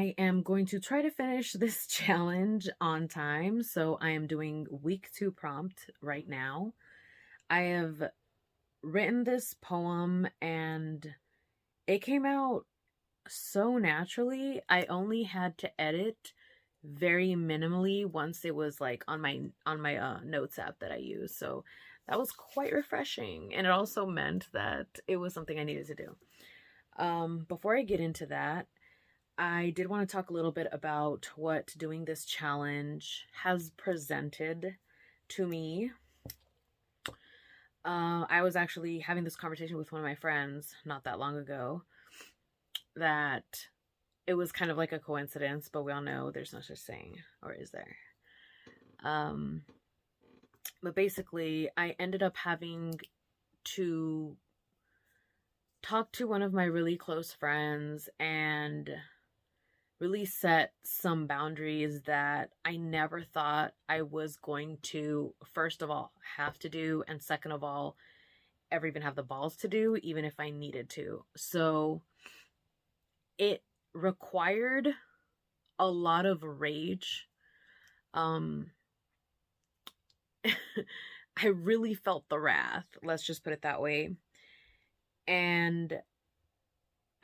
I am going to try to finish this challenge on time. So I am doing week 2 prompt right now. I have written this poem and it came out so naturally. I only had to edit very minimally once it was like on my notes app that I use. So that was quite refreshing, and it also meant that it was something I needed to do. Before I get into that, I did want to talk a little bit about what doing this challenge has presented to me. I was actually having this conversation with one of my friends not that long ago, that it was kind of like a coincidence, but we all know there's no such thing, or is there? But basically, I ended up having to talk to one of my really close friends and really set some boundaries that I never thought I was going to, first of all, have to do, and second of all, ever even have the balls to do, even if I needed to. So it required a lot of rage. I really felt the wrath, let's just put it that way. And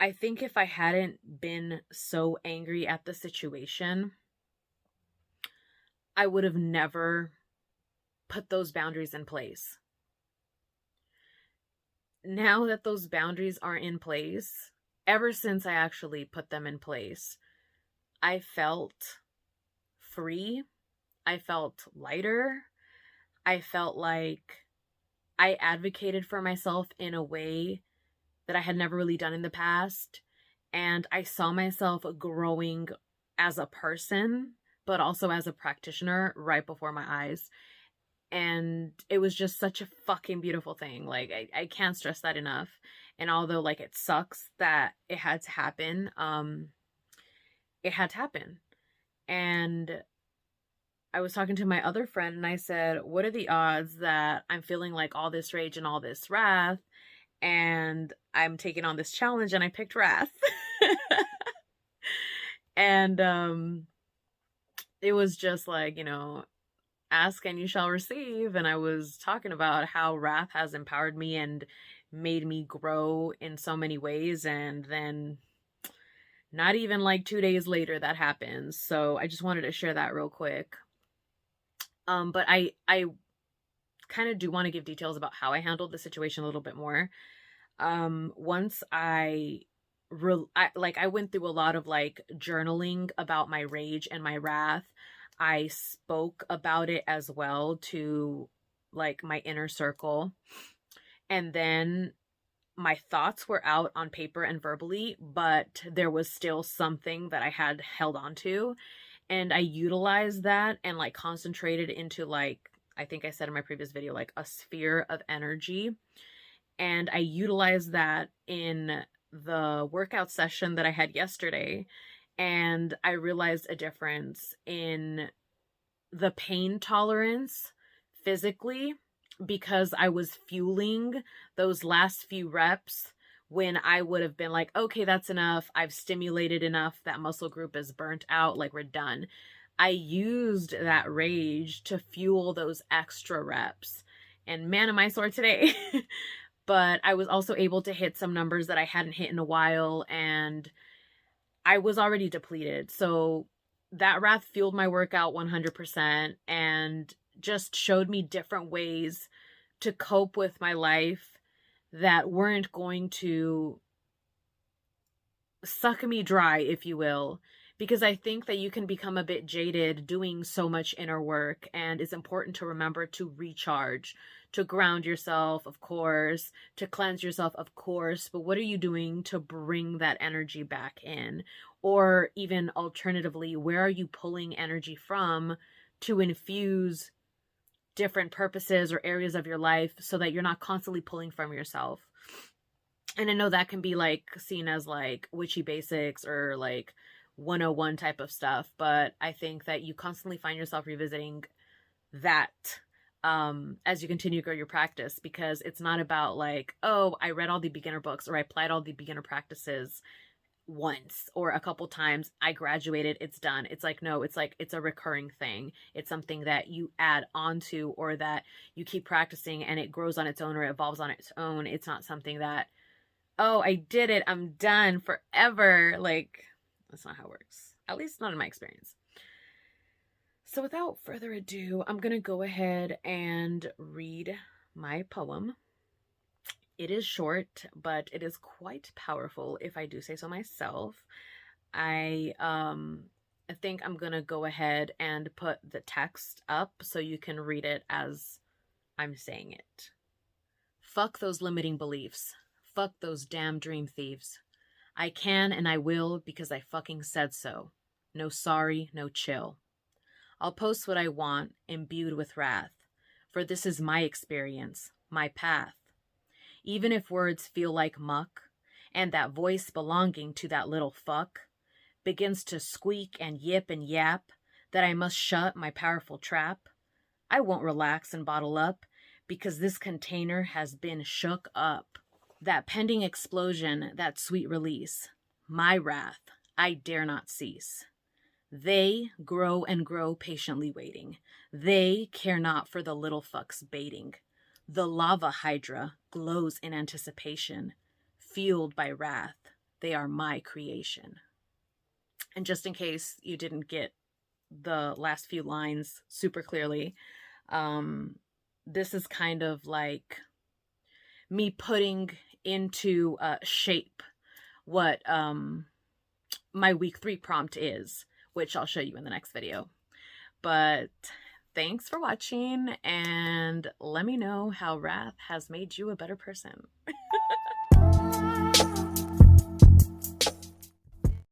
I think if I hadn't been so angry at the situation, I would have never put those boundaries in place. Now that those boundaries are in place, ever since I actually put them in place, I felt free. I felt lighter. I felt like I advocated for myself in a way that I had never really done in the past. And I saw myself growing as a person, but also as a practitioner right before my eyes. And it was just such a fucking beautiful thing. Like, I can't stress that enough. And although, like, it sucks that it had to happen, it had to happen. And I was talking to my other friend and I said, what are the odds that I'm feeling like all this rage and all this wrath, and I'm taking on this challenge, and I picked wrath. And it was just like, ask and you shall receive. And I was talking about how wrath has empowered me and made me grow in so many ways. And then not even like 2 days later that happens. So I just wanted to share that real quick. But I kind of do want to give details about how I handled the situation a little bit more. Once I went through a lot of like journaling about my rage and my wrath. I spoke about it as well to like my inner circle. And then my thoughts were out on paper and verbally, but there was still something that I had held on to. And I utilized that and like concentrated into, like, I think I said in my previous video, like a sphere of energy. And I utilized that in the workout session that I had yesterday. And I realized a difference in the pain tolerance physically, because I was fueling those last few reps when I would have been like, okay, that's enough. I've stimulated enough. That muscle group is burnt out. Like, we're done. I used that rage to fuel those extra reps. And man, am I sore today. But I was also able to hit some numbers that I hadn't hit in a while. And I was already depleted. So that wrath fueled my workout 100% and just showed me different ways to cope with my life that weren't going to suck me dry, if you will. Because I think that you can become a bit jaded doing so much inner work, and it's important to remember to recharge, to ground yourself, of course, to cleanse yourself, of course, but what are you doing to bring that energy back in? Or even alternatively, where are you pulling energy from to infuse different purposes or areas of your life so that you're not constantly pulling from yourself? And I know that can be like seen as like witchy basics or like 101 type of stuff, but I think that you constantly find yourself revisiting that as you continue to grow your practice, because it's not about like, oh, I read all the beginner books or I applied all the beginner practices once or a couple times, I graduated, it's done. It's like, no, it's like, it's a recurring thing. It's something that you add onto, or that you keep practicing and it grows on its own or it evolves on its own. It's not something that, oh, I did it, I'm done forever. Like, that's not how it works. At least not in my experience. So without further ado, I'm going to go ahead and read my poem. It is short, but it is quite powerful, if I do say so myself. I think I'm going to go ahead and put the text up so you can read it as I'm saying it. Fuck those limiting beliefs. Fuck those damn dream thieves. I can and I will because I fucking said so. No sorry, no chill. I'll post what I want, imbued with wrath, for this is my experience, my path. Even if words feel like muck, and that voice belonging to that little fuck begins to squeak and yip and yap that I must shut my powerful trap, I won't relax and bottle up, because this container has been shook up. That pending explosion, that sweet release, my wrath, I dare not cease. They grow and grow patiently waiting. They care not for the little fucks baiting. The lava hydra glows in anticipation. Fueled by wrath, they are my creation. And just in case you didn't get the last few lines super clearly, this is kind of like me putting into shape what my week 3 prompt is, which I'll show you in the next video. But thanks for watching, and let me know how wrath has made you a better person.